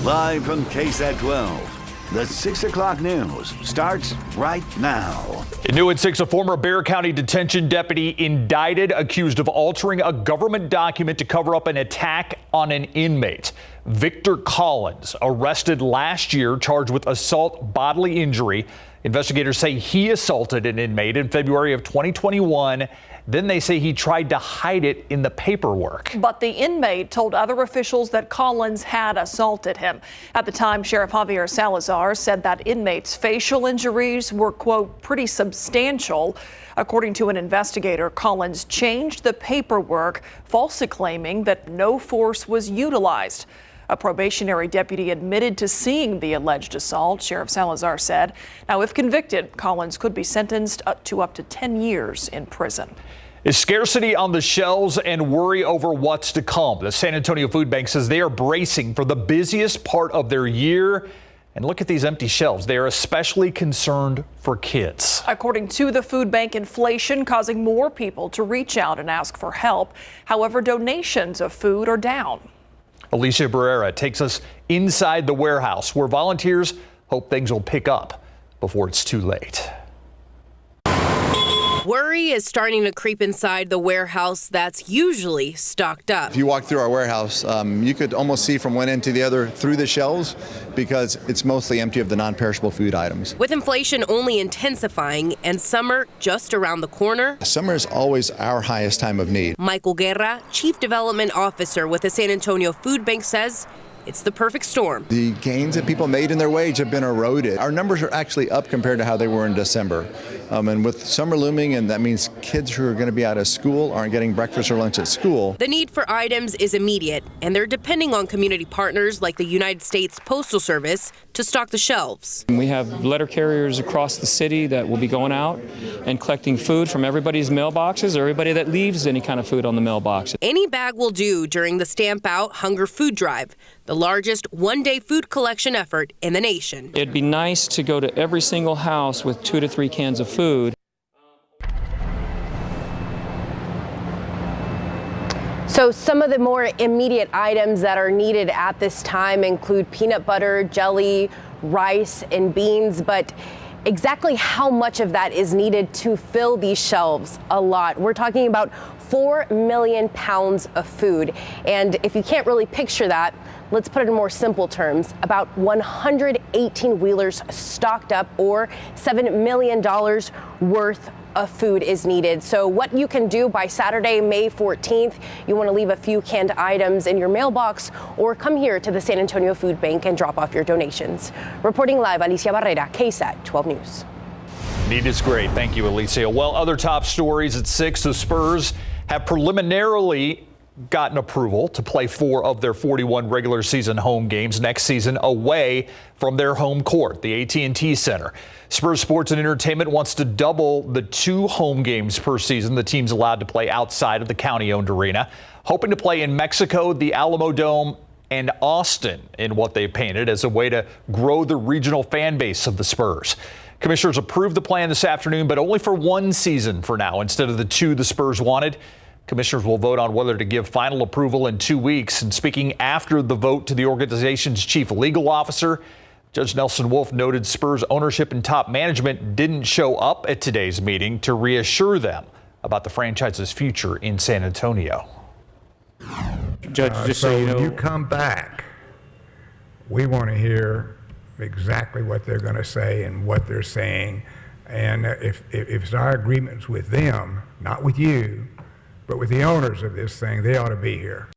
Live from KSAT 12, the 6 o'clock news starts right now. New at 6, a former Bexar County detention deputy indicted, accused of altering a government document to cover up an attack on an inmate. Victor Collins, arrested last year, charged with assault, bodily injury. Investigators say he assaulted an inmate in February of 2021. Then they say he tried to hide it in the paperwork. But the inmate told other officials that Collins had assaulted him. At the time, Sheriff Javier Salazar said that inmate's facial injuries were, quote, pretty substantial. According to an investigator, Collins changed the paperwork, falsely claiming that no force was utilized. A probationary deputy admitted to seeing the alleged assault, Sheriff Salazar said. Now, if convicted, Collins could be sentenced to up to 10 years in prison. Is scarcity on the shelves and worry over what's to come. The San Antonio Food Bank says they are bracing for the busiest part of their year. And look at these empty shelves. They are especially concerned for kids. According to the food bank, inflation causing more people to reach out and ask for help. However, donations of food are down. Alicia Barrera takes us inside the warehouse where volunteers hope things will pick up before it's too late. Worry is starting to creep inside the warehouse that's usually stocked up. If you walk through our warehouse, you could almost see from one end to the other through the shelves because it's mostly empty of the non-perishable food items. With inflation only intensifying and summer just around the corner. Summer is always our highest time of need. Michael Guerra, Chief Development Officer with the San Antonio Food Bank, says it's the perfect storm. The gains that people made in their wage have been eroded. Our numbers are actually up compared to how they were in December. And with summer looming, and that means kids who are going to be out of school aren't getting breakfast or lunch at school. The need for items is immediate, and they're depending on community partners like the United States Postal Service to stock the shelves. We have letter carriers across the city that will be going out and collecting food from everybody's mailboxes or everybody that leaves any kind of food on the mailbox. Any bag will do during the Stamp Out Hunger Food Drive, the largest one-day food collection effort in the nation. It'd be nice to go to every single house with 2 to 3 cans of food. So some of the more immediate items that are needed at this time include peanut butter, jelly, rice, and beans, but exactly how much of that is needed to fill these shelves? A lot. We're talking about 4 million pounds of food. And if you can't really picture that, let's put it in more simple terms. About 118 wheelers stocked up, or $7 million worth of food is needed. So what you can do by Saturday, May 14th, you want to leave a few canned items in your mailbox or come here to the San Antonio Food Bank and drop off your donations. Reporting live, Alicia Barrera, KSAT 12 News. Need is great. Thank you, Alicia. Well, other top stories at 6. The Spurs have preliminarily gotten approval to play 4 of their 41 regular season home games next season away from their home court, the AT&T Center. Spurs Sports and Entertainment wants to double the 2 home games per season the team's allowed to play outside of the county-owned arena, hoping to play in Mexico, the Alamo Dome, and Austin in what they've painted as a way to grow the regional fan base of the Spurs. Commissioners approved the plan this afternoon, but only for 1 season for now instead of the 2 the Spurs wanted. Commissioners will vote on whether to give final approval in 2 weeks. And speaking after the vote to the organization's chief legal officer, Judge Nelson Wolf noted Spurs ownership and top management didn't show up at today's meeting to reassure them about the franchise's future in San Antonio. Judge, just so you know, when you come back, we want to hear exactly what they're going to say and what they're saying. And if it's our agreements with them, not with you, but with the owners of this thing, they ought to be here.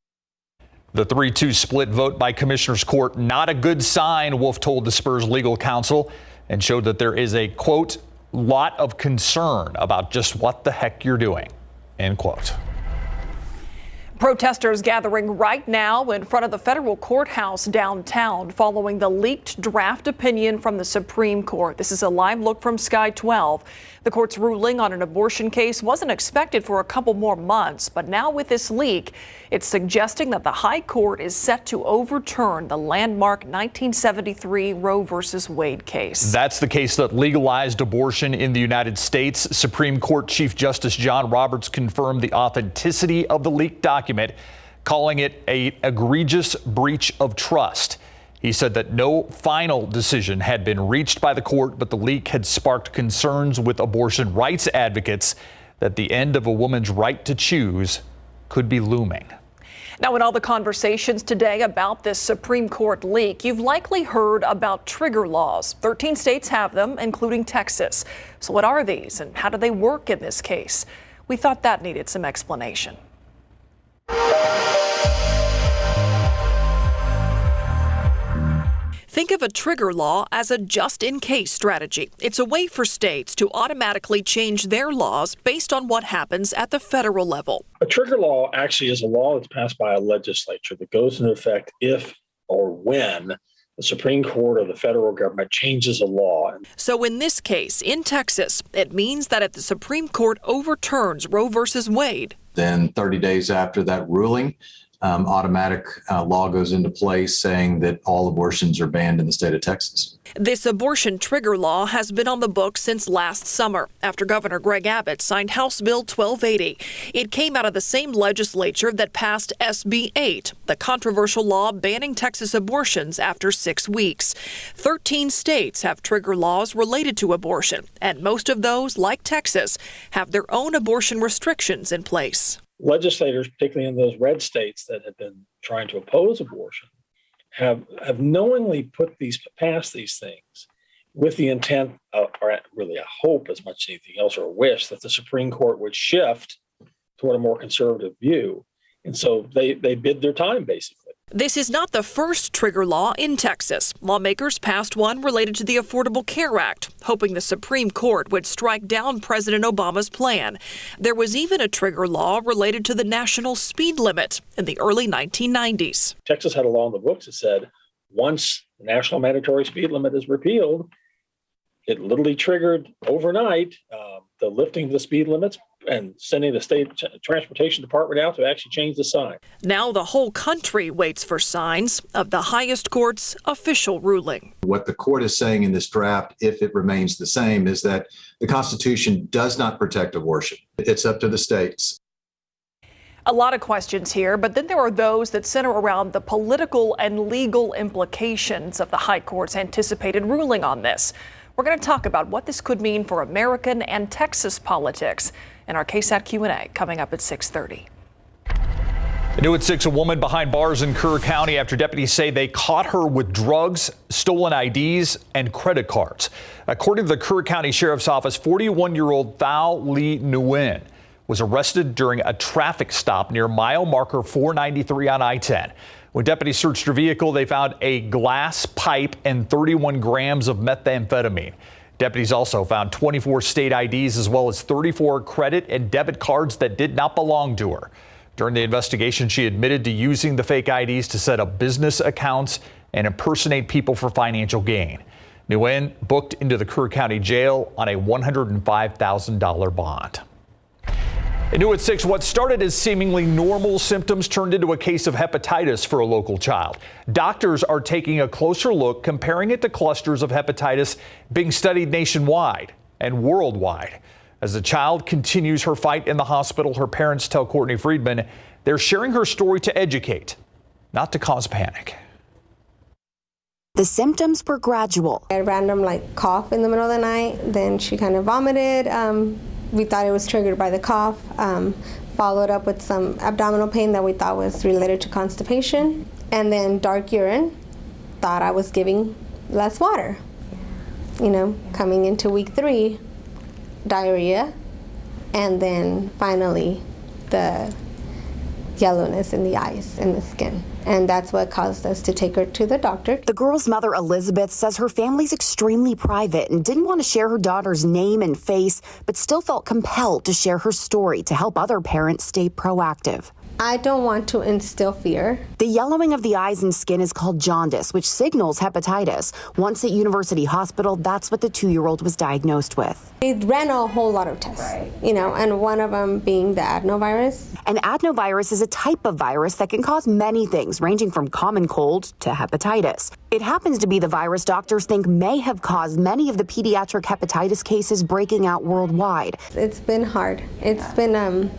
The 3-2 split vote by Commissioners Court, not a good sign, Wolf told the Spurs legal counsel, and showed that there is a, quote, lot of concern about just what the heck you're doing, end quote. Protesters gathering right now in front of the federal courthouse downtown following the leaked draft opinion from the Supreme Court. This is a live look from Sky 12. The court's ruling on an abortion case wasn't expected for a couple more months, but now with this leak, it's suggesting that the High Court is set to overturn the landmark 1973 Roe v. Wade case. That's the case that legalized abortion in the United States. Supreme Court Chief Justice John Roberts confirmed the authenticity of the leaked document, calling it an egregious breach of trust. He said that no final decision had been reached by the court, but the leak had sparked concerns with abortion rights advocates that the end of a woman's right to choose could be looming. Now, in all the conversations today about this Supreme Court leak, you've likely heard about trigger laws. 13 states have them, including Texas. So what are these and how do they work in this case? We thought that needed some explanation. Think of a trigger law as a just-in-case strategy. It's a way for states to automatically change their laws based on what happens at the federal level. A trigger law actually is a law that's passed by a legislature that goes into effect if or when the Supreme Court or the federal government changes a law. So in this case, in Texas, it means that if the Supreme Court overturns Roe versus Wade, then 30 days after that ruling, automatic law goes into place saying that all abortions are banned in the state of Texas. This abortion trigger law has been on the books since last summer after Governor Greg Abbott signed House Bill 1280. It came out of the same legislature that passed SB 8, the controversial law banning Texas abortions after 6 weeks. 13 states have trigger laws related to abortion, and most of those, like Texas, have their own abortion restrictions in place. Legislators, particularly in those red states that have been trying to oppose abortion, have knowingly passed these things with the intent of, or really a hope as much as anything else, or a wish that the Supreme Court would shift toward a more conservative view. And so they bid their time, basically. This is not the first trigger law in Texas. Lawmakers passed one related to the Affordable Care Act, hoping the Supreme Court would strike down President Obama's plan. There was even a trigger law related to the national speed limit in the early 1990s. Texas had a law in the books that said once the national mandatory speed limit is repealed, it literally triggered overnight the lifting of the speed limits and sending the state transportation department out to actually change the sign. Now the whole country waits for signs of the highest court's official ruling. What the court is saying in this draft, if it remains the same, is that the Constitution does not protect abortion. It's up to the states. A lot of questions here, but then there are those that center around the political and legal implications of the High Court's anticipated ruling on this. We're going to talk about what this could mean for American and Texas politics in our KSAT Q&A coming up at 6:30. New at 6, a woman behind bars in Kerr County after deputies say they caught her with drugs, stolen IDs, and credit cards. According to the Kerr County Sheriff's Office, 41-year-old Thao Lee Nguyen was arrested during a traffic stop near mile marker 493 on I-10. When deputies searched her vehicle, they found a glass pipe and 31 grams of methamphetamine. Deputies also found 24 state IDs as well as 34 credit and debit cards that did not belong to her. During the investigation, she admitted to using the fake IDs to set up business accounts and impersonate people for financial gain. Nguyen booked into the Kerr County Jail on a $105,000 bond. New at 6, what started as seemingly normal symptoms turned into a case of hepatitis for a local child. Doctors are taking a closer look, comparing it to clusters of hepatitis being studied nationwide and worldwide. As the child continues her fight in the hospital, her parents tell Courtney Friedman they're sharing her story to educate, not to cause panic. The symptoms were gradual. A random cough in the middle of the night, then she kind of vomited. We thought it was triggered by the cough, followed up with some abdominal pain that we thought was related to constipation, and then dark urine. Thought I was giving less water. Coming into week 3, diarrhea, and then finally the yellowness in the eyes and the skin. And that's what caused us to take her to the doctor. The girl's mother, Elizabeth, says her family's extremely private and didn't want to share her daughter's name and face, but still felt compelled to share her story to help other parents stay proactive. I don't want to instill fear. The yellowing of the eyes and skin is called jaundice, which signals hepatitis. Once at University Hospital, that's what the 2-year-old was diagnosed with. They ran a whole lot of tests, and one of them being the adenovirus. An adenovirus is a type of virus that can cause many things, ranging from common cold to hepatitis. It happens to be the virus doctors think may have caused many of the pediatric hepatitis cases breaking out worldwide. It's been hard. It's been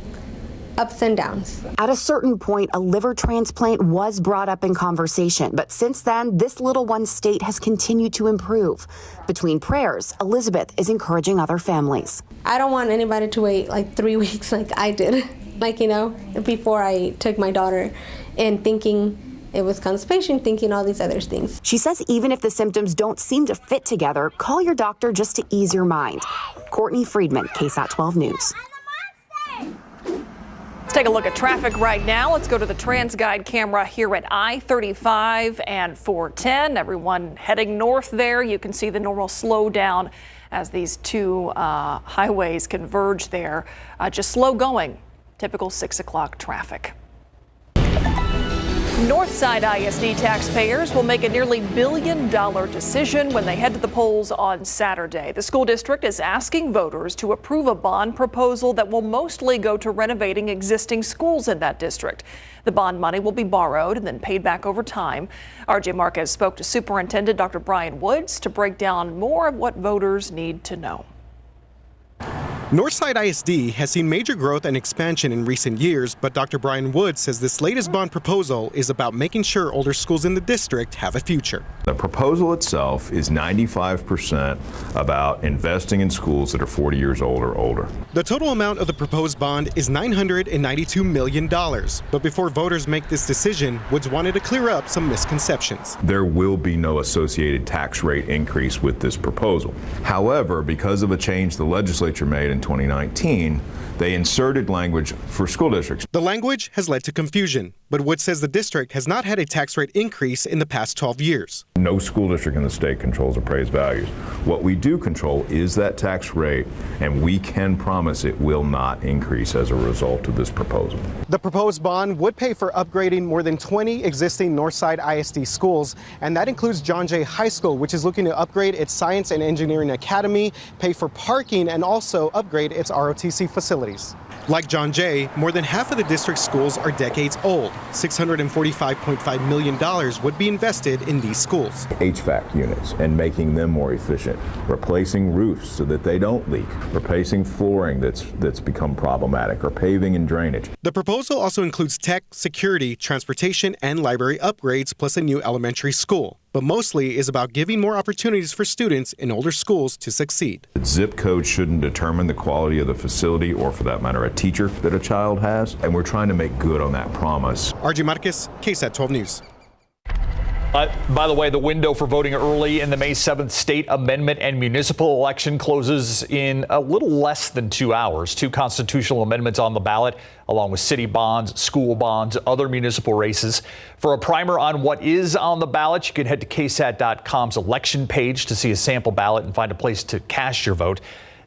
ups and downs. At a certain point, a liver transplant was brought up in conversation, but since then, this little one's state has continued to improve. Between prayers, Elizabeth is encouraging other families. I don't want anybody to wait like 3 weeks like I did, before I took my daughter, and thinking it was constipation, thinking all these other things. She says even if the symptoms don't seem to fit together, call your doctor just to ease your mind. Courtney Friedman, KSAT 12 News. Let's take a look at traffic right now. Let's go to the TransGuide camera here at I-35 and 410. Everyone heading north there. You can see the normal slowdown as these two highways converge there. Just slow going. Typical 6 o'clock traffic. Northside ISD taxpayers will make a nearly $1 billion decision when they head to the polls on Saturday. The school district is asking voters to approve a bond proposal that will mostly go to renovating existing schools in that district. The bond money will be borrowed and then paid back over time. RJ Marquez spoke to Superintendent Dr. Brian Woods to break down more of what voters need to know. Northside ISD has seen major growth and expansion in recent years, but Dr. Brian Woods says this latest bond proposal is about making sure older schools in the district have a future. The proposal itself is 95% about investing in schools that are 40 years old or older. The total amount of the proposed bond is $992 million, but before voters make this decision, Woods wanted to clear up some misconceptions. There will be no associated tax rate increase with this proposal. However, because of a change the legislature made in 2019, they inserted language for school districts. The language has led to confusion, but Woods says the district has not had a tax rate increase in the past 12 years. No school district in the state controls appraised values. What we do control is that tax rate, and we can promise it will not increase as a result of this proposal. The proposed bond would pay for upgrading more than 20 existing Northside ISD schools, and that includes John Jay High School, which is looking to upgrade its Science and Engineering Academy, pay for parking, and also upgrade its ROTC facilities. Like John Jay, more than half of the district's schools are decades old. $645.5 million would be invested in these schools. HVAC units and making them more efficient, replacing roofs so that they don't leak, replacing flooring that's become problematic, or paving and drainage. The proposal also includes tech, security, transportation, and library upgrades, plus a new elementary school. But mostly is about giving more opportunities for students in older schools to succeed. Zip code shouldn't determine the quality of the facility, or for that matter, a teacher that a child has, and we're trying to make good on that promise. RJ Marquez, KSAT 12 News. By the way, the window for voting early in the May 7th state amendment and municipal election closes in a little less than 2 hours. 2 constitutional amendments on the ballot, along with city bonds, school bonds, other municipal races. For a primer on what is on the ballot, you can head to KSAT.com's election page to see a sample ballot and find a place to cast your vote.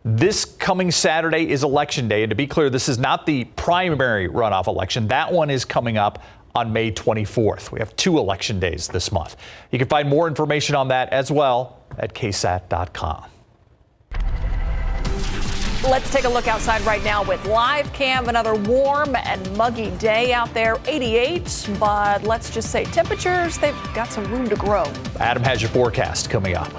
This coming Saturday is Election Day, and to be clear, this is not the primary runoff election. That one is coming up on May 24th. We have 2 election days this month. You can find more information on that as well at KSAT.com. Let's take a look outside right now with live cam. Another warm and muggy day out there, 88, but let's just say temperatures, they've got some room to grow. Adam has your forecast coming up.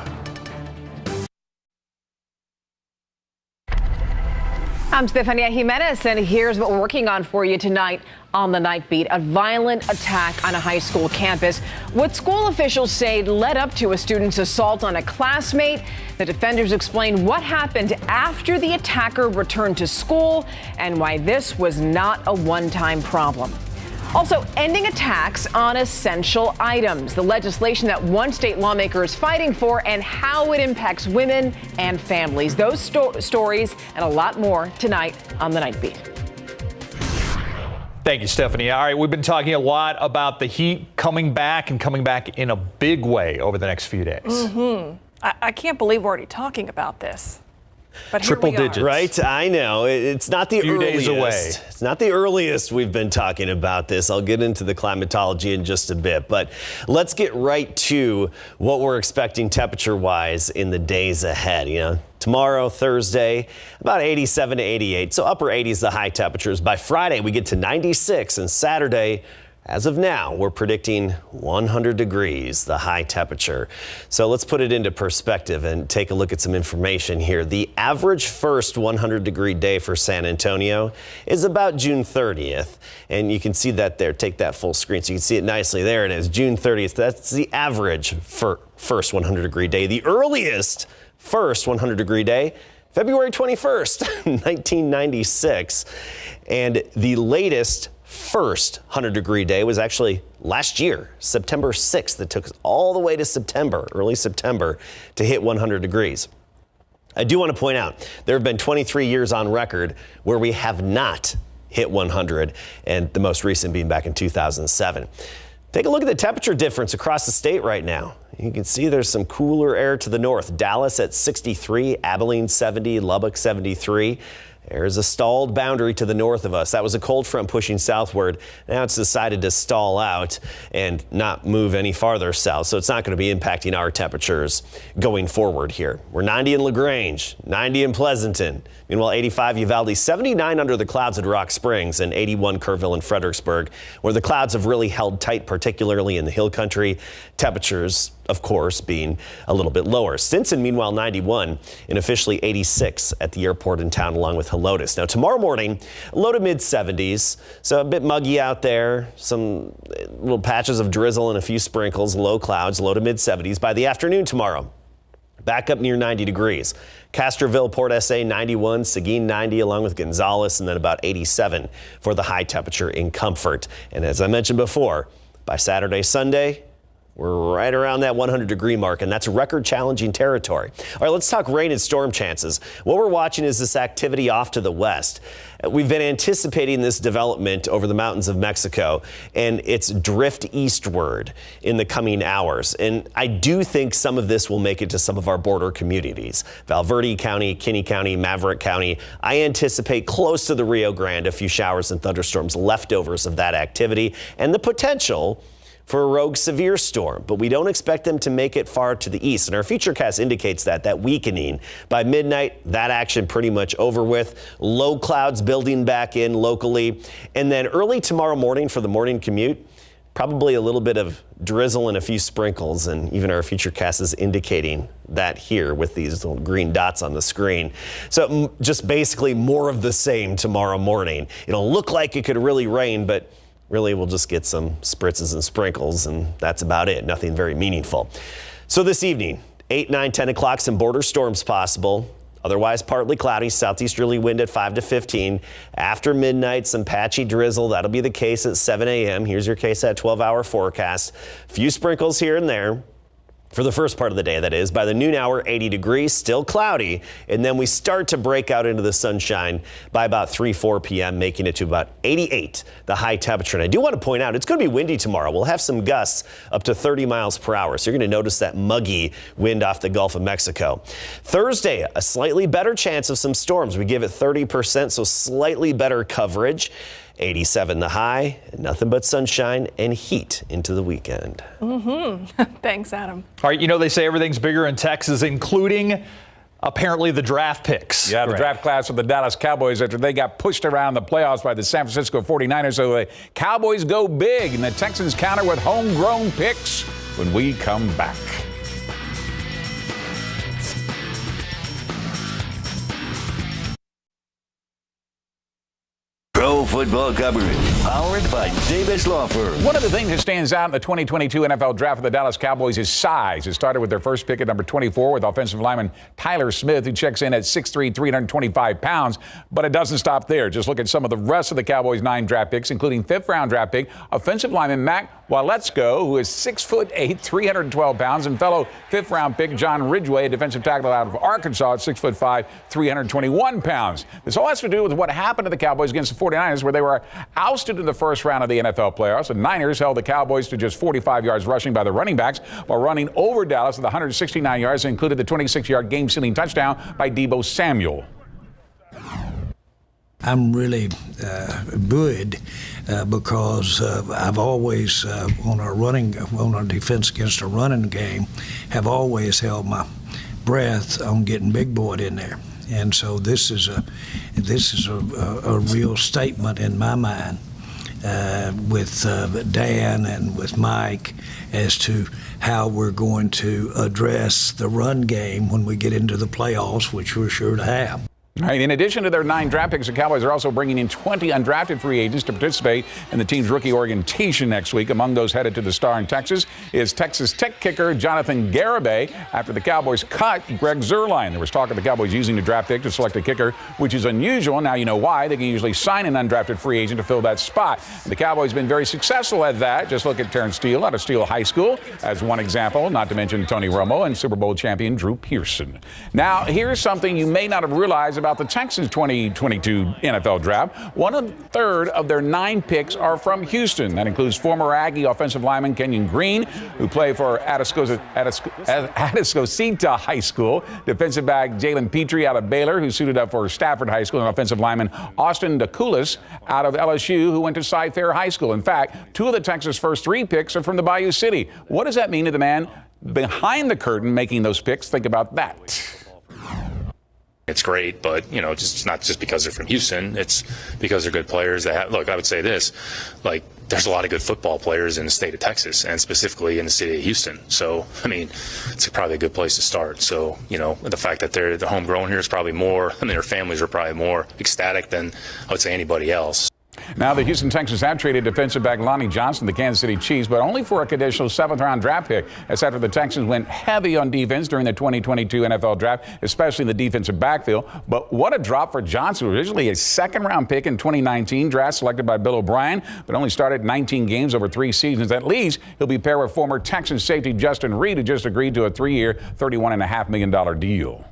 I'm Stefania Jimenez, and here's what we're working on for you tonight on the Night Beat. A violent attack on a high school campus. What school officials say led up to a student's assault on a classmate. The defenders explain what happened after the attacker returned to school and why this was not a one-time problem. Also, ending attacks on essential items, the legislation that one state lawmaker is fighting for, and how it impacts women and families. Those stories and a lot more tonight on the Night Beat. Thank you, Stephanie. All right, we've been talking a lot about the heat coming back and coming back in a big way over the next few days. I can't believe we're already talking about this. But triple digits, right? I know it's not the earliest. Days away. It's not the earliest we've been talking about this. I'll get into the climatology in just a bit, but let's get right to what we're expecting temperature-wise in the days ahead. You know, tomorrow, Thursday, about 87 to 88, so upper 80s the high temperatures. By Friday, we get to 96, and Saturday, As of now, we're predicting 100 degrees, the high temperature. So let's put it into perspective and take a look at some information here. The average first 100-degree day for San Antonio is about June 30th. And you can see that there. Take that full screen so you can see it nicely. There it is, June 30th. That's the average for first 100-degree day. The earliest first 100-degree day, February 21st, 1996. And the latest first 100-degree day was actually last year, September 6th. It took us all the way to September, early September, to hit 100 degrees. I do want to point out there have been 23 years on record where we have not hit 100, and the most recent being back in 2007. Take a look at the temperature difference across the state right now. You can see there's some cooler air to the north. Dallas at 63, Abilene 70, Lubbock 73. There's a stalled boundary to the north of us. That was a cold front pushing southward. Now it's decided to stall out and not move any farther south, so it's not going to be impacting our temperatures going forward here. We're 90 in LaGrange, 90 in Pleasanton. Meanwhile, 85 Uvalde, 79 under the clouds at Rock Springs, and 81 Kerrville and Fredericksburg, where the clouds have really held tight, particularly in the hill country. Temperatures, of course, being a little bit lower. Stinson, meanwhile, 91 and officially 86 at the airport in town, along with Helotes. Now, tomorrow morning, low to mid 70s, so a bit muggy out there. Some little patches of drizzle and a few sprinkles, low clouds, low to mid 70s. By the afternoon tomorrow, back up near 90 degrees. Castroville, Port SA 91, Seguin 90, along with Gonzales, and then about 87 for the high temperature in Comfort. And as I mentioned before, by Saturday, Sunday, we're right around that 100-degree mark, and that's record challenging territory. All right, let's talk rain and storm chances. What we're watching is this activity off to the west. We've been anticipating this development over the mountains of Mexico, and it's drift eastward in the coming hours. And I do think some of this will make it to some of our border communities. Valverde County, Kinney County, Maverick County. I anticipate close to the Rio Grande a few showers and thunderstorms, leftovers of that activity, and the potential for a rogue severe storm, but we don't expect them to make it far to the east. And our futurecast indicates that weakening. By midnight, that action pretty much over with. Low clouds building back in locally. And then early tomorrow morning for the morning commute, probably a little bit of drizzle and a few sprinkles. And even our futurecast is indicating that here with these little green dots on the screen. So just basically more of the same tomorrow morning. It'll look like it could really rain, but really, we'll just get some spritzes and sprinkles, and that's about it. Nothing very meaningful. So this evening, 8, 9, 10 o'clock, some border storms possible. Otherwise, partly cloudy, southeasterly wind at 5 to 15. After midnight, some patchy drizzle. That'll be the case at 7 a.m. Here's your KSAT 12-hour forecast. Few sprinkles here and there. For the first part of the day, that is. By the noon hour, 80 degrees, still cloudy, and then we start to break out into the sunshine by about 3, 4 p.m., making it to about 88, the high temperature. And I do want to point out, it's going to be windy tomorrow. We'll have some gusts up to 30 miles per hour, so you're going to notice that muggy wind off the Gulf of Mexico. Thursday, a slightly better chance of some storms. We give it 30%, so slightly better coverage. 87 the high, and nothing but sunshine and heat into the weekend. Thanks, Adam. All right, you know, they say everything's bigger in Texas, including apparently the draft picks. Yeah, the draft class of the Dallas Cowboys after they got pushed around the playoffs by the San Francisco 49ers. So the Cowboys go big, and the Texans counter with homegrown picks when we come back. Pro football coverage, powered by Davis Law Firm. One of the things that stands out in the 2022 NFL Draft of the Dallas Cowboys is size. It started with their first pick at number 24 with offensive lineman Tyler Smith, who checks in at 6'3", 325 pounds. But it doesn't stop there. Just look at some of the rest of the Cowboys' 9 draft picks, including 5th-round draft pick, offensive lineman Mac Waletsko, who is 6'8", 312 pounds, and fellow 5th-round pick John Ridgeway, a defensive tackle out of Arkansas, at 6'5", 321 pounds. This all has to do with what happened to the Cowboys against the 49ers, where they were ousted in the first round of the NFL playoffs. The Niners held the Cowboys to just 45 yards rushing by the running backs while running over Dallas with 169 yards, included the 26-yard game-sealing touchdown by Deebo Samuel. I'm really buoyed because I've always, on our defense against a running game, have always held my breath on getting Big Boy in there. And so this is a real statement in my mind with Dan and with Mike as to how we're going to address the run game when we get into the playoffs, which we're sure to have. All right, in addition to their 9 draft picks, the Cowboys are also bringing in 20 undrafted free agents to participate in the team's rookie orientation next week. Among those headed to the Star in Texas is Texas Tech kicker Jonathan Garabay after the Cowboys cut Greg Zuerlein. There was talk of the Cowboys using the draft pick to select a kicker, which is unusual. Now you know why. They can usually sign an undrafted free agent to fill that spot. And the Cowboys have been very successful at that. Just look at Terrence Steele out of Steele High School as one example, not to mention Tony Romo and Super Bowl champion Drew Pearson. Now, here's something you may not have realized about the Texans 2022 NFL Draft. 1/3 of their 9 picks are from Houston. That includes former Aggie offensive lineman Kenyon Green, who played for Atascocita High School, defensive back Jalen Petrie out of Baylor, who suited up for Stafford High School, and offensive lineman Austin DeCoulis out of LSU, who went to Cy-Fair High School. In fact, 2 of the Texas' first 3 picks are from the Bayou City. What does that mean to the man behind the curtain making those picks? Think about that. It's great, but just not just because they're from Houston. It's because they're good players. That look, I would say this, like there's a lot of good football players in the state of Texas, and specifically in the city of Houston. So, I mean, it's probably a good place to start. So, the fact that they're homegrown here is probably more. I mean, their families are probably more ecstatic than I would say anybody else. Now, the Houston Texans have traded defensive back Lonnie Johnson to the Kansas City Chiefs, but only for a conditional 7th-round draft pick. That's after the Texans went heavy on defense during the 2022 NFL Draft, especially in the defensive backfield. But what a drop for Johnson. Originally a 2nd-round pick in 2019 draft selected by Bill O'Brien, but only started 19 games over 3 seasons. At least he'll be paired with former Texans safety Justin Reed, who just agreed to a 3-year, $31.5 million deal.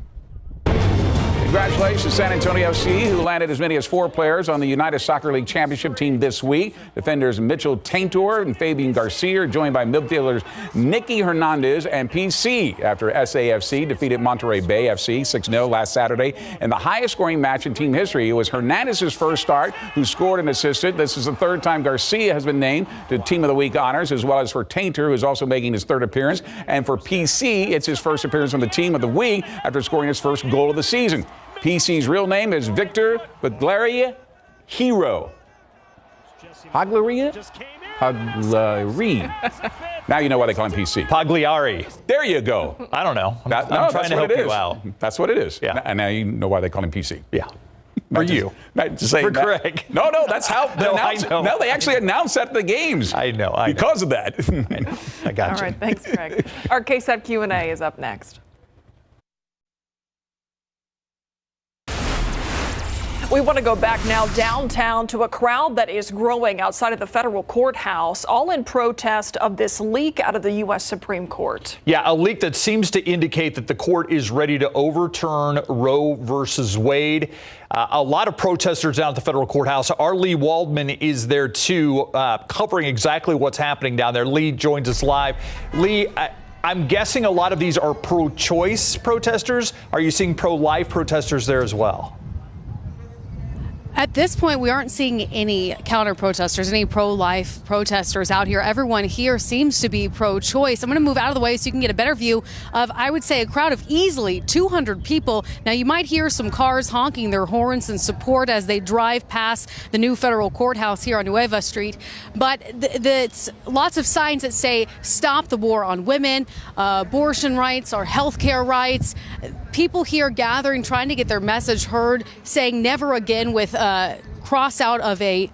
Congratulations to San Antonio FC, who landed as many as 4 players on the United Soccer League Championship team this week. Defenders Mitchell Taintor and Fabian Garcia are joined by midfielders Nicky Hernandez and PC after SAFC defeated Monterey Bay FC 6-0 last Saturday. In the highest scoring match in team history, it was Hernandez's first start, who scored and assisted. This is the 3rd time Garcia has been named to Team of the Week honors, as well as for Taintor, who is also making his 3rd appearance. And for PC, it's his first appearance on the Team of the Week after scoring his first goal of the season. PC's real name is Victor Baglaria Hero. Haglaria? Now you know why they call him PC. Pagliari. There you go. I don't know. I'm trying to help you out. That's what it is. Yeah. And now you know why they call him PC. Yeah. For you. For Greg. No, that's how. I know. No, they actually announced at the games. I know. Because of that. I got you. All right. Thanks, Greg. Our KSAT Q&A is up next. We want to go back now downtown to a crowd that is growing outside of the federal courthouse, all in protest of this leak out of the U.S. Supreme Court. Yeah, a leak that seems to indicate that the court is ready to overturn Roe versus Wade. A lot of protesters down at the federal courthouse. Our Lee Waldman is there too, covering exactly what's happening down there. Lee joins us live. Lee, I'm guessing a lot of these are pro-choice protesters. Are you seeing pro-life protesters there as well? At this point, we aren't seeing any counter-protesters, any pro-life protesters out here. Everyone here seems to be pro-choice. I'm going to move out of the way so you can get a better view of, I would say, a crowd of easily 200 people. Now, you might hear some cars honking their horns in support as they drive past the new federal courthouse here on Nueva Street. But it's lots of signs that say, stop the war on women, abortion rights, our health care rights. People here gathering, trying to get their message heard, saying never again with cross out of a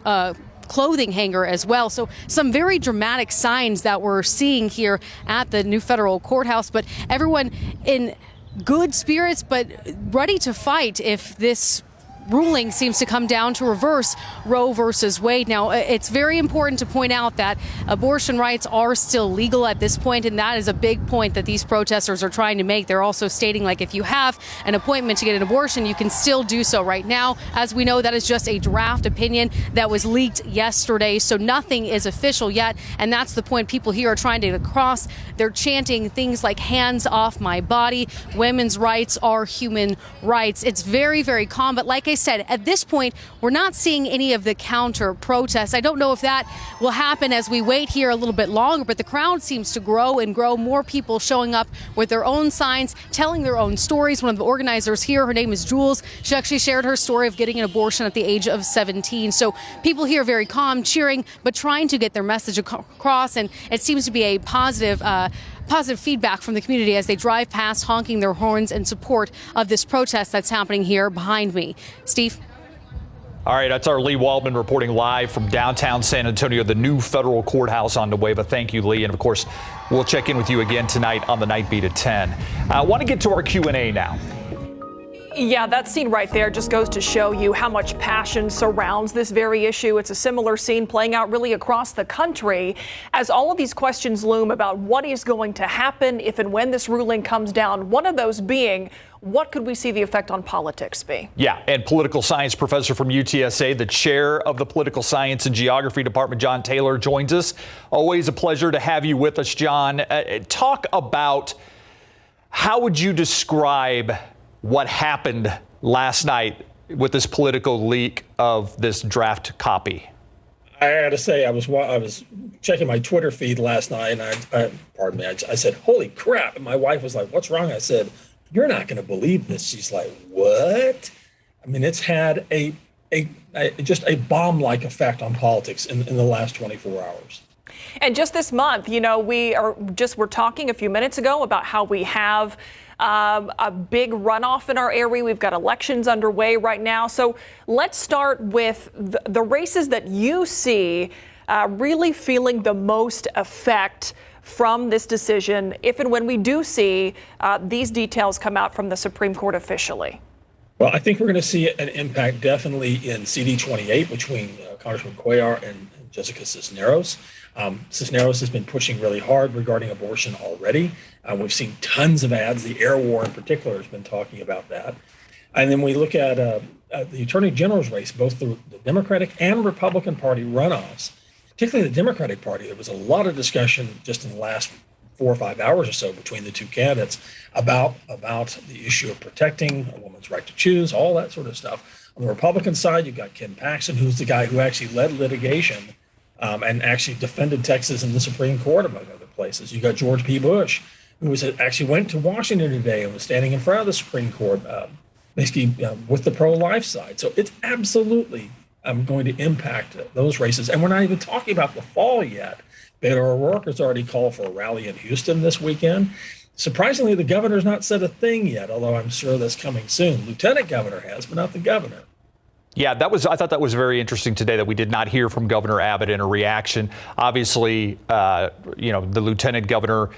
clothing hanger as well. So some very dramatic signs that we're seeing here at the new federal courthouse, but everyone in good spirits, but ready to fight if this ruling seems to come down to reverse Roe versus Wade. Now, it's very important to point out that abortion rights are still legal at this point, and that is a big point that these protesters are trying to make. They're also stating, like, if you have an appointment to get an abortion, you can still do so right now. As we know, that is just a draft opinion that was leaked yesterday, so nothing is official yet, and that's the point people here are trying to get across. They're chanting things like hands off my body, women's rights are human rights. It's very, very calm, but like I I said, at this point, we're not seeing any of the counter protests. I don't know if that will happen as we wait here a little bit longer, but the crowd seems to grow and grow. More people showing up with their own signs, telling their own stories. One of the organizers here, her name is Jules. She actually shared her story of getting an abortion at the age of 17. So people here very calm, cheering, but trying to get their message across. And it seems to be a positive feedback from the community as they drive past, honking their horns in support of this protest that's happening here behind me. Steve? All right, that's our Lee Waldman reporting live from downtown San Antonio, the new federal courthouse on Nueva. Thank you, Lee. And of course, we'll check in with you again tonight on the Night Beat at 10. I want to get to our Q&A now. Yeah, that scene right there just goes to show you how much passion surrounds this very issue. It's a similar scene playing out really across the country as all of these questions loom about what is going to happen if and when this ruling comes down. One of those being, what could we see the effect on politics be? Yeah, and political science professor from UTSA, the chair of the political science and geography department, John Taylor, joins us. Always a pleasure to have you with us, John. Talk about how would you describe what happened last night with this political leak of this draft copy? I got to say, I was checking my Twitter feed last night, and I said, "Holy crap!" And my wife was like, "What's wrong?" I said, "You're not going to believe this." She's like, "What?" I mean, it's had just a bomb-like effect on politics in the last 24 hours. And just this month, we're talking a few minutes ago about how we have a big runoff in our area. We've got elections underway right now. So let's start with the races that you see really feeling the most effect from this decision, if and when we do see these details come out from the Supreme Court officially. Well, I think we're going to see an impact definitely in CD 28 between Congressman Cuellar and Jessica Cisneros. Cisneros has been pushing really hard regarding abortion already. We've seen tons of ads. The Air War in particular has been talking about that. And then we look at the Attorney General's race, both the Democratic and Republican Party runoffs, particularly the Democratic Party. There was a lot of discussion just in the last 4 or 5 hours or so between the two candidates about the issue of protecting a woman's right to choose, all that sort of stuff. On the Republican side, you've got Ken Paxton, who's the guy who actually led litigation and actually defended Texas in the Supreme Court, among other places. You got George P. Bush, who actually went to Washington today and was standing in front of the Supreme Court, basically with the pro-life side. So it's absolutely going to impact those races. And we're not even talking about the fall yet. Beto O'Rourke has already called for a rally in Houston this weekend. Surprisingly, the governor's not said a thing yet, although I'm sure that's coming soon. Lieutenant governor has, but not the governor. Yeah, I thought that was very interesting today that we did not hear from Governor Abbott in a reaction. Obviously, the lieutenant governor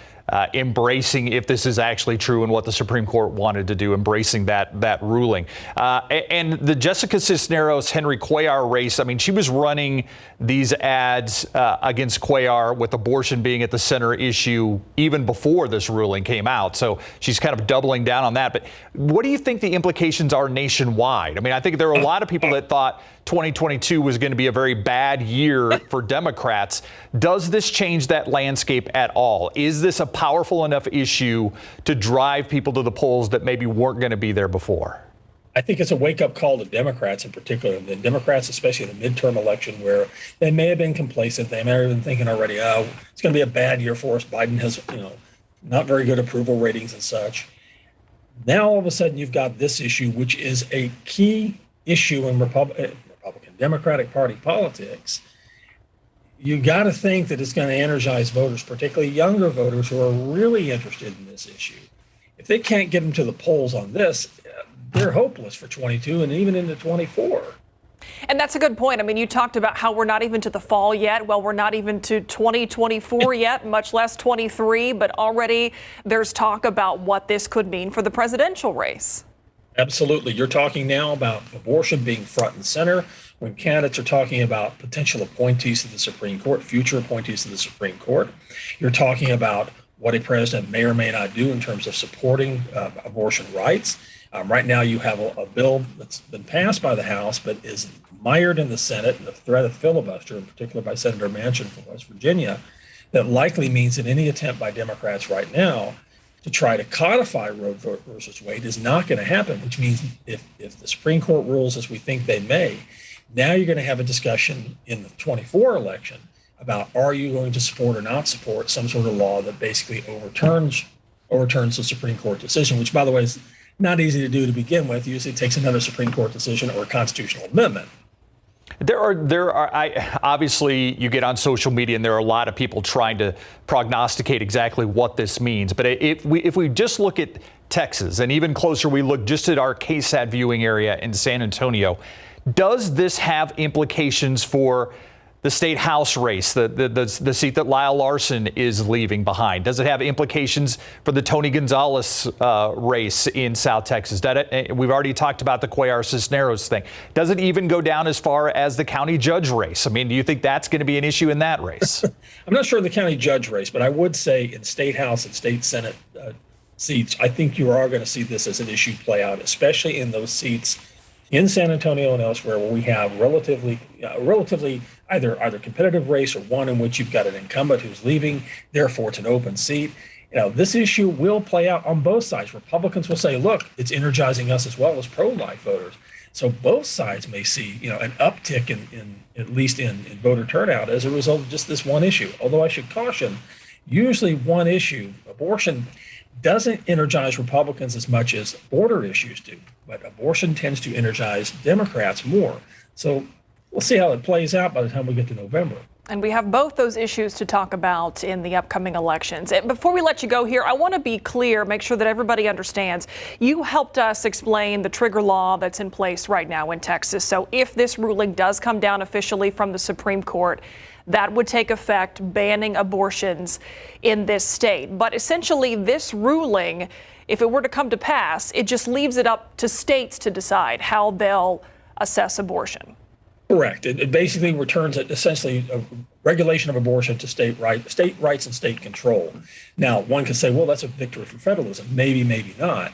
embracing if this is actually true and what the Supreme Court wanted to do, embracing that ruling. And the Jessica Cisneros, Henry Cuellar race, I mean, she was running these ads against Cuellar with abortion being at the center issue even before this ruling came out. So she's kind of doubling down on that. But what do you think the implications are nationwide? I mean, I think there are a lot of people that thought 2022 was going to be a very bad year for Democrats. Does this change that landscape at all? Is this a powerful enough issue to drive people to the polls that maybe weren't going to be there before? I think it's a wake-up call to Democrats in particular, the Democrats, especially in the midterm election, where they may have been complacent. They may have been thinking already, oh, it's going to be a bad year for us. Biden has, not very good approval ratings and such. Now, all of a sudden, you've got this issue, which is a key issue in Republican Democratic Party politics. You got to think that it's going to energize voters, particularly younger voters who are really interested in this issue. If they can't get them to the polls on this, they're hopeless for 22 and even into 24. And that's a good point. I mean, you talked about how we're not even to the fall yet. Well, we're not even to 2024 yet, much less 23. But already there's talk about what this could mean for the presidential race. Absolutely. You're talking now about abortion being front and center when candidates are talking about potential appointees to the Supreme Court, future appointees to the Supreme Court. You're talking about what a president may or may not do in terms of supporting abortion rights. Right now, you have a bill that's been passed by the House, but is mired in the Senate, and the threat of filibuster, in particular by Senator Manchin from West Virginia, that likely means that any attempt by Democrats right now to try to codify Roe versus Wade is not going to happen, which means if the Supreme Court rules as we think they may, now you're going to have a discussion in the 24 election about are you going to support or not support some sort of law that basically overturns the Supreme Court decision, which, by the way, is not easy to do to begin with. Usually it takes another Supreme Court decision or a constitutional amendment. Obviously, you get on social media and there are a lot of people trying to prognosticate exactly what this means. But if we just look at Texas, and even closer, we look just at our KSAT viewing area in San Antonio, does this have implications for the state house race, the seat that Lyle Larson is leaving behind? Does it have implications for the Tony Gonzalez race in South Texas? We've already talked about the Cuellar Cisneros thing. Does it even go down as far as the county judge race? I mean, do you think that's going to be an issue in that race? I'm not sure of the county judge race, but I would say in state house and state senate seats, I think you are going to see this as an issue play out, especially in those seats in San Antonio and elsewhere where we have relatively either competitive race or one in which you've got an incumbent who's leaving, therefore it's an open seat. This issue will play out on both sides. Republicans will say, look, it's energizing us as well as pro-life voters. So both sides may see, an uptick in at least in voter turnout as a result of just this one issue. Although I should caution, usually one issue, abortion, doesn't energize Republicans as much as border issues do, but abortion tends to energize Democrats more. So we'll see how it plays out by the time we get to November. And we have both those issues to talk about in the upcoming elections. And before we let you go here, I want to be clear, make sure that everybody understands. You helped us explain the trigger law that's in place right now in Texas. So if this ruling does come down officially from the Supreme Court, that would take effect, banning abortions in this state. But essentially, this ruling, if it were to come to pass, it just leaves it up to states to decide how they'll assess abortion. Correct. It basically returns essentially a regulation of abortion to state rights and state control. Now, one could say, well, that's a victory for federalism. Maybe, maybe not,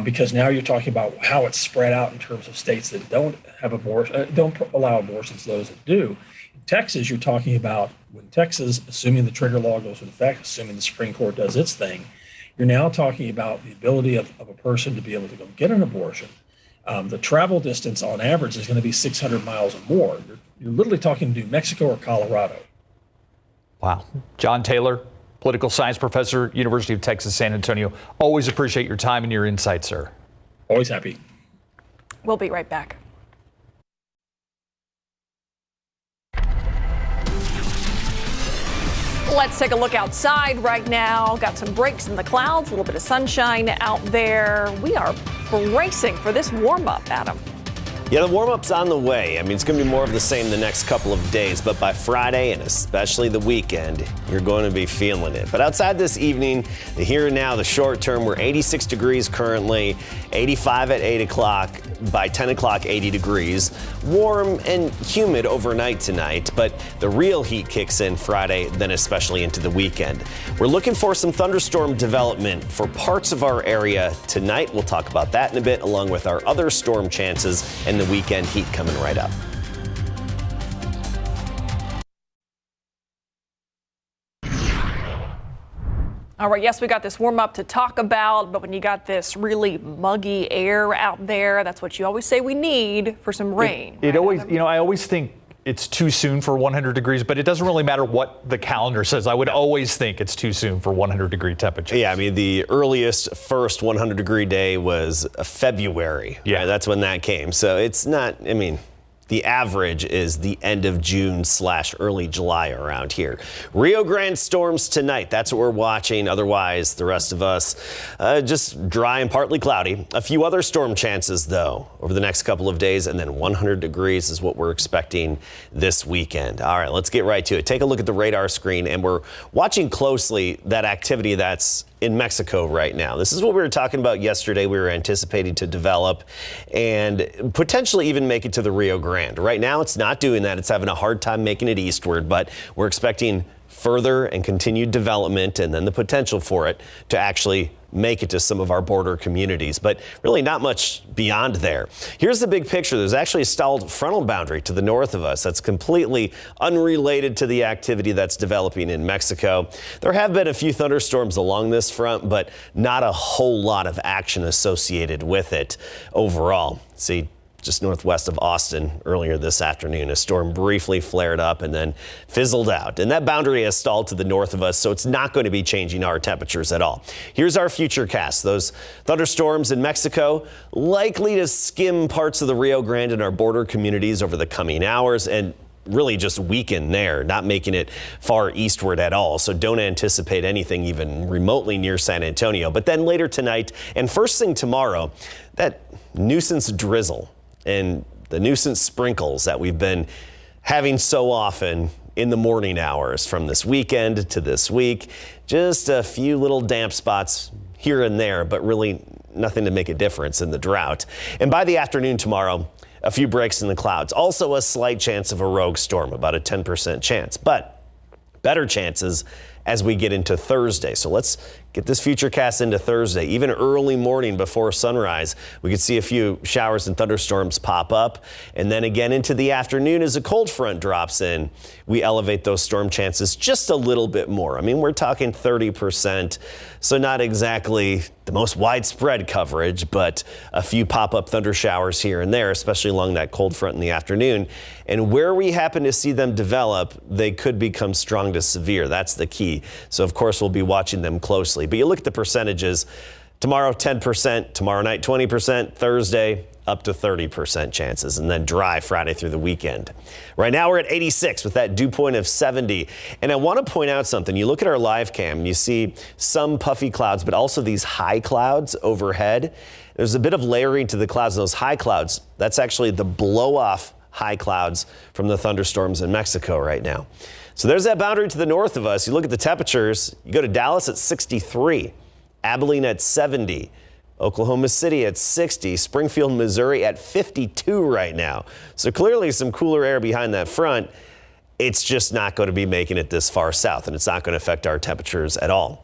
because now you're talking about how it's spread out in terms of states that don't have abortion, don't allow abortions, those that do. In Texas, you're talking about when Texas, assuming the trigger law goes into effect, assuming the Supreme Court does its thing, you're now talking about the ability of a person to be able to go get an abortion. The travel distance on average is going to be 600 miles or more. You're literally talking New Mexico or Colorado. Wow. John Taylor, political science professor, University of Texas, San Antonio. Always appreciate your time and your insight, sir. Always happy. We'll be right back. Let's take a look outside right now. Got some breaks in the clouds, a little bit of sunshine out there. We are bracing for this warm-up, Adam. Yeah, the warm-up's on the way. I mean, it's going to be more of the same the next couple of days, but by Friday and especially the weekend, you're going to be feeling it. But outside this evening, the here and now, the short term, we're 86 degrees currently, 85 at 8 o'clock. By 10 o'clock, 80 degrees. Warm and humid overnight tonight, but the real heat kicks in Friday, then especially into the weekend. We're looking for some thunderstorm development for parts of our area tonight. We'll talk about that in a bit, along with our other storm chances and the weekend heat coming right up. All right, yes, we got this warm up to talk about, but when you got this really muggy air out there, that's what you always say we need for some rain. It always, I always think it's too soon for 100 degrees, but it doesn't really matter what the calendar says. I would always think it's too soon for 100 degree temperatures. Yeah, I mean, the earliest first 100 degree day was February. Yeah. Right? That's when that came. So it's not, I mean, the average is the end of June / early July around here. Rio Grande storms tonight. That's what we're watching. Otherwise, the rest of us just dry and partly cloudy. A few other storm chances, though, over the next couple of days. And then 100 degrees is what we're expecting this weekend. All right, let's get right to it. Take a look at the radar screen. And we're watching closely that activity that's in Mexico right now. This is what we were talking about yesterday. We were anticipating to develop and potentially even make it to the Rio Grande. Right now, it's not doing that. It's having a hard time making it eastward, but we're expecting further and continued development and then the potential for it to actually make it to some of our border communities, but really not much beyond there. Here's the big picture. There's actually a stalled frontal boundary to the north of us that's completely unrelated to the activity that's developing in Mexico. There have been a few thunderstorms along this front, but not a whole lot of action associated with it overall. See, just northwest of Austin earlier this afternoon, a storm briefly flared up and then fizzled out. And that boundary has stalled to the north of us, so it's not going to be changing our temperatures at all. Here's our future cast. Those thunderstorms in Mexico likely to skim parts of the Rio Grande and our border communities over the coming hours and really just weaken there, not making it far eastward at all. So don't anticipate anything even remotely near San Antonio. But then later tonight and first thing tomorrow, that nuisance drizzle and the nuisance sprinkles that we've been having so often in the morning hours from this weekend to this week. Just a few little damp spots here and there, but really nothing to make a difference in the drought. And by the afternoon tomorrow, a few breaks in the clouds. Also a slight chance of a rogue storm, about a 10% chance, but better chances as we get into Thursday. So let's get this future cast into Thursday. Even early morning before sunrise, we could see a few showers and thunderstorms pop up. And then again into the afternoon as a cold front drops in, we elevate those storm chances just a little bit more. I mean, we're talking 30%, so not exactly the most widespread coverage, but a few pop-up thunder showers here and there, especially along that cold front in the afternoon. And where we happen to see them develop, they could become strong to severe. That's the key. So, of course, we'll be watching them closely. But you look at the percentages. Tomorrow, 10%. Tomorrow night, 20%. Thursday, up to 30% chances. And then dry Friday through the weekend. Right now, we're at 86 with that dew point of 70. And I want to point out something. You look at our live cam, you see some puffy clouds, but also these high clouds overhead. There's a bit of layering to the clouds. Those high clouds, that's actually the blow-off high clouds from the thunderstorms in Mexico right now. So there's that boundary to the north of us. You look at the temperatures. You go to Dallas at 63, Abilene at 70, Oklahoma City at 60, Springfield, Missouri at 52 right now. So clearly some cooler air behind that front. It's just not going to be making it this far south, and it's not going to affect our temperatures at all.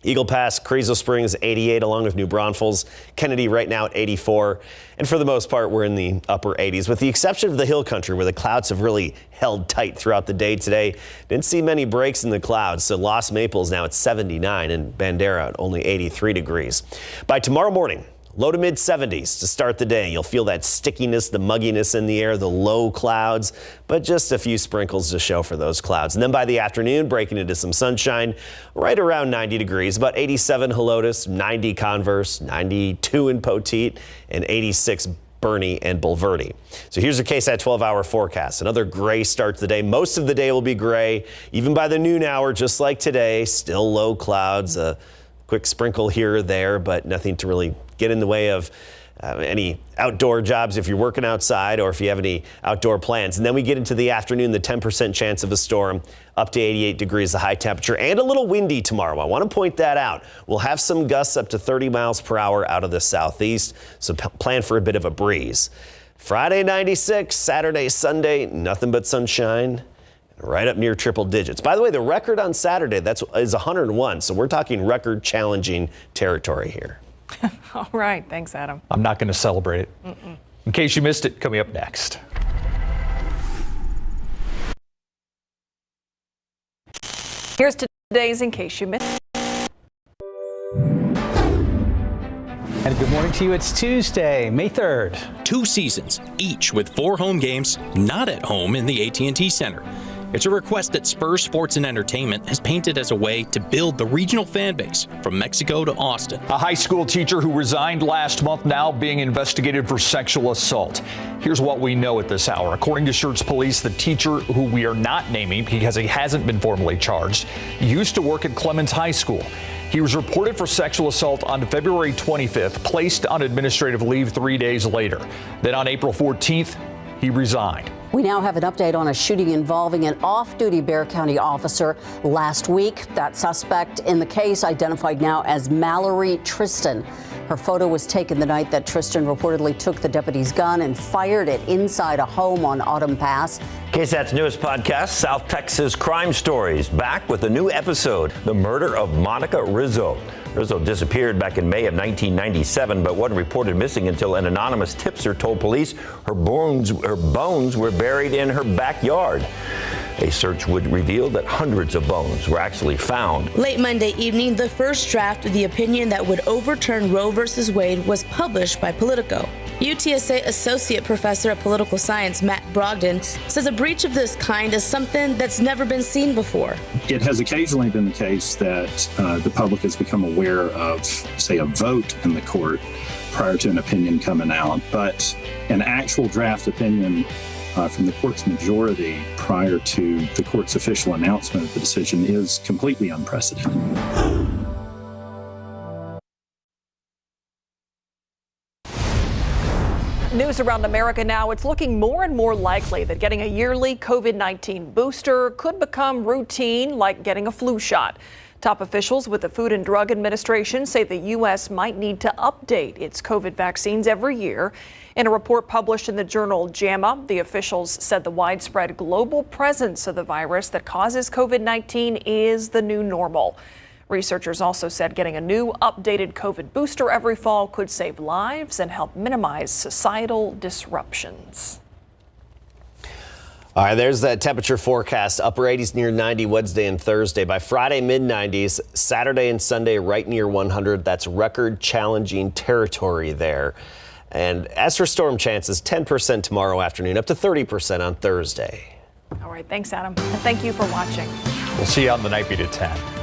Eagle Pass, Carrizo Springs, 88, along with New Braunfels. Kennedy right now at 84. And for the most part, we're in the upper 80s, with the exception of the hill country, where the clouds have really held tight throughout the day today. Didn't see many breaks in the clouds, so Los Maples now at 79 and Bandera at only 83 degrees. By tomorrow morning, low to mid 70s to start the day. You'll feel that stickiness, the mugginess in the air, the low clouds, but just a few sprinkles to show for those clouds. And then by the afternoon, breaking into some sunshine, right around 90 degrees, about 87 Helotes, 90 Converse, 92 in Poteet, and 86 Bernie and Bulverde. So here's your KSAT 12-hour forecast. Another gray start to the day. Most of the day will be gray, even by the noon hour, just like today. Still low clouds, a quick sprinkle here or there, but nothing to really get in the way of any outdoor jobs if you're working outside or if you have any outdoor plans. And then we get into the afternoon, the 10% chance of a storm, up to 88 degrees, the high temperature, and a little windy tomorrow. I want to point that out. We'll have some gusts up to 30 miles per hour out of the southeast, so plan for a bit of a breeze. Friday, 96, Saturday, Sunday, nothing but sunshine. Right up near triple digits. By the way, the record on Saturday is 101, so we're talking record challenging territory here. All right. Thanks, Adam. I'm not going to celebrate it. In case you missed it, coming up next. Here's today's In Case You Missed. And good morning to you. It's Tuesday, May 3rd. 2 seasons, each with 4 home games, not at home in the AT&T Center. It's a request that Spurs Sports and Entertainment has painted as a way to build the regional fan base from Mexico to Austin. A high school teacher who resigned last month now being investigated for sexual assault. Here's what we know at this hour. According to Schertz police, the teacher, who we are not naming because he hasn't been formally charged, used to work at Clemens High School. He was reported for sexual assault on February 25th, placed on administrative leave 3 days later. Then on April 14th, he resigned. We now have an update on a shooting involving an off-duty Bexar County officer last week. That suspect in the case identified now as Mallory Tristan. Her photo was taken the night that Tristan reportedly took the deputy's gun and fired it inside a home on Autumn Pass. KSAT's newest podcast, South Texas Crime Stories, back with a new episode, The Murder of Monica Rizzo. Rizzo disappeared back in May of 1997, but wasn't reported missing until an anonymous tipster told police her bones were buried in her backyard. A search would reveal that hundreds of bones were actually found. Late Monday evening, the first draft of the opinion that would overturn Roe v. Wade was published by Politico. UTSA Associate Professor of Political Science Matt Brogdon says a breach of this kind is something that's never been seen before. It has occasionally been the case that the public has become aware of, say, a vote in the court prior to an opinion coming out, but an actual draft opinion from the court's majority prior to the court's official announcement of the decision is completely unprecedented. News around America now. It's looking more and more likely that getting a yearly COVID-19 booster could become routine, like getting a flu shot. Top officials with the Food and Drug Administration say the U.S. might need to update its COVID vaccines every year. In a report published in the journal JAMA, the officials said the widespread global presence of the virus that causes COVID-19 is the new normal. Researchers also said getting a new updated COVID booster every fall could save lives and help minimize societal disruptions. All right, there's that temperature forecast. Upper 80s near 90 Wednesday and Thursday. By Friday, mid-90s. Saturday and Sunday, right near 100. That's record challenging territory there. And as for storm chances, 10% tomorrow afternoon, up to 30% on Thursday. All right, thanks, Adam. And thank you for watching. We'll see you on the Night Beat at 10.